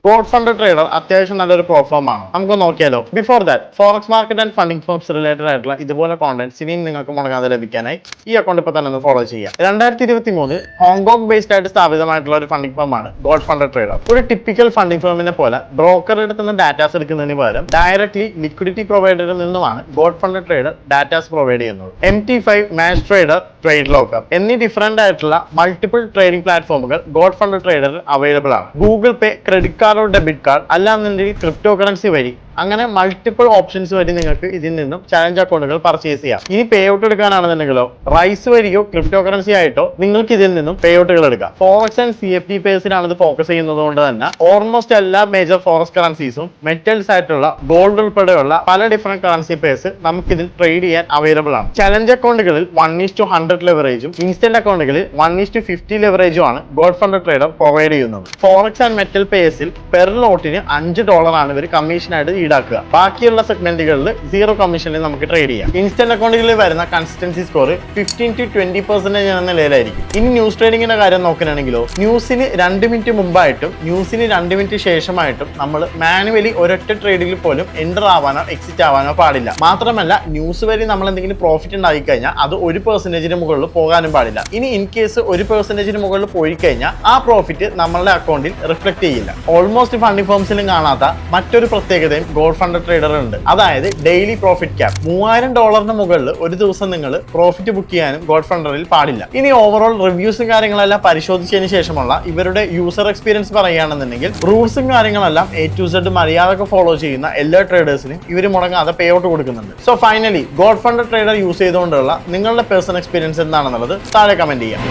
God funded trader അത്യാവശ്യം നല്ലൊരു platform ആണ്. നമുക്ക് നോക്കിയാലോ. Before that forex market and funding firms related ആയിട്ടുള്ള ഇതുപോലെ കോണ്ടന്റ്സ് ഇനിയും നിങ്ങൾക്ക് മുടങ്ങാതെ ലഭിക്കാനായി ഈ അക്കൗണ്ട് ഇപ്പോൾ തന്നെ ഒന്ന് ഫോളോ ചെയ്യാം. 2023 ഹോങ്കോങ് ബേസ്ഡ് ആയിട്ട് സ്ഥാപിതമായിട്ടുള്ള ഒരു ഫണ്ടിംഗ് ഫേം ആണ് ഗോഡ് ഫണ്ടഡ് ട്രേഡർ. ഒരു ടിപ്പിക്കൽ ഫണ്ടിംഗ് ഫേമിനെ പോലെ ബ്രോക്കർ എടുത്തുന്ന ഡാറ്റാസ് എടുക്കുന്നതിന് പകരം ഡയറക്ട്ലി ലിക്വിഡിറ്റി പ്രൊവൈഡറിൽ നിന്നുമാണ് God funded trader datas provide ചെയ്യുന്നത്. MT5, match trader, trade locker എന്നീ ഡിഫറെന്റ് ആയിട്ടുള്ള മൾട്ടിപ്പിൾ ട്രേഡിംഗ് പ്ലാറ്റ്ഫോമുകൾ ഗോഡ് ഫണ്ടഡ് ട്രേഡറിൽ അവൈലബിൾ ആണ്. ഗൂഗിൾ പേ, ക്രെഡിറ്റ് കാർഡോ ഡെബിറ്റ് കാർഡ് അല്ലാന്നുണ്ടെങ്കിൽ ക്രിപ്റ്റോ കറൻസി വഴി അങ്ങനെ മൾട്ടിപ്പിൾ ഓപ്ഷൻസ് വഴി നിങ്ങൾക്ക് ഇതിൽ നിന്നും ചലഞ്ച് അക്കൗണ്ടുകൾ പർച്ചേസ് ചെയ്യാം. ഇനി പേ ഔട്ട് എടുക്കാനാണെന്നുണ്ടെങ്കിലോ റൈസ് വഴിയോ ക്രിപ്റ്റോ കറൻസി ആയിട്ടോ നിങ്ങൾക്ക് ഇതിൽ നിന്നും പേ ഔട്ടുകൾ എടുക്കാം. ഫോറക്സ് ആൻഡ് CFD പേഴ്സിലാണ് ഇത് ഫോക്കസ് ചെയ്യുന്നത് കൊണ്ട് തന്നെ ഓൾമോസ്റ്റ് എല്ലാ മേജർ ഫോറക്സ് കറൻസീസും മെറ്റൽസ് ആയിട്ടുള്ള ഗോൾഡ് ഉൾപ്പെടെയുള്ള പല ഡിഫറെന്റ് കറൻസി പേഴ്സ് നമുക്കിതിൽ ട്രേഡ് ചെയ്യാൻ അവൈലബിൾ ആണ്. ചലഞ്ച് അക്കൗണ്ടുകളിൽ 1:100 ലെവറേജും ഇൻസ്റ്റന്റ് അക്കൗണ്ടുകളിൽ 1:50 ലെവറേജും ആണ് ഗോഡ് ഫണ്ടഡ് ട്രേഡർ പ്രൊവൈഡ് ചെയ്യുന്നത്. ഫോറക്സ് ആൻഡ് മെറ്റൽ പേഴ്സിൽ പെർ ലോട്ടിന് $5 ആണ് ഇവർ കമ്മീഷനായിട്ട് ഈടാക്കുക. ബാക്കിയുള്ള സെഗ്മെന്റുകളിൽ 0 കമ്മീഷനിൽ നമുക്ക് ട്രേഡ് ചെയ്യാം. ഇൻസ്റ്റന്റ് അക്കൗണ്ടുകളിൽ വരുന്ന കൺസിസ്റ്റൻസി സ്കോർ 15 to 20% എന്ന നിലയിലായിരിക്കും. ഇനി ന്യൂസ് ട്രേഡിങ്ങിന്റെ കാര്യം നോക്കുകയാണെങ്കിലോ ന്യൂസിന് 2 മിനിറ്റ് മുമ്പായിട്ടും ന്യൂസിന് 2 മിനിറ്റ് ശേഷമായിട്ടും നമ്മൾ മാനുവലി ഒരൊറ്റ ട്രേഡിൽ പോലും എൻ്റർ ആവാനോ എക്സിറ്റ് ആവാനോ പാടില്ല. മാത്രമല്ല ന്യൂസ് വഴി നമ്മൾ എന്തെങ്കിലും പ്രോഫിറ്റ് ഉണ്ടായി കഴിഞ്ഞാൽ അത് 1% മുകളിൽ പോകാനും പാടില്ല. ഇനി ഇൻ കേസ് 1% മുകളിൽ പോയി കഴിഞ്ഞാൽ ആ പ്രോഫിറ്റ് നമ്മളുടെ അക്കൗണ്ടിൽ റിഫ്ലക്ട് ചെയ്യില്ല. ഓൾമോസ്റ്റ് ഫണ്ടിംഗ് ഫേംസിലും കാണാത്ത മറ്റൊരു പ്രത്യേകതയും ഗോഡ് ഫണ്ടഡ് ട്രേഡർ ഉണ്ട്. അതായത് ഡെയിലി പ്രോഫിറ്റ് ക്യാപ്. $3000 മുകളിൽ ഒരു ദിവസം നിങ്ങൾ പ്രോഫിറ്റ് ബുക്ക് ചെയ്യാനും ഗോഡ് ഫണ്ടറിൽ പാടില്ല. ഇനി ഓവറോൾ റിവ്യൂസും കാര്യങ്ങളെല്ലാം പരിശോധിച്ചതിന് ശേഷമുള്ള ഇവരുടെ യൂസർ എക്സ്പീരിയൻസ് പറയുകയാണെന്നുണ്ടെങ്കിൽ റൂൾസും കാര്യങ്ങളെല്ലാം A to Z മര്യാദക്ക് ഫോളോ ചെയ്യുന്ന എല്ലാ ട്രേഡേഴ്സിനും ഇവർ മുടങ്ങാതെ പേ ഔട്ട് കൊടുക്കുന്നുണ്ട്. So finally god funded trader use ചെയ്തുകൊണ്ടുള്ള നിങ്ങളുടെ പേഴ്സണൽ എക്സ്പീരിയൻസ് എന്താണെന്നുള്ളത് താഴെ കമന്റ് ചെയ്യാം.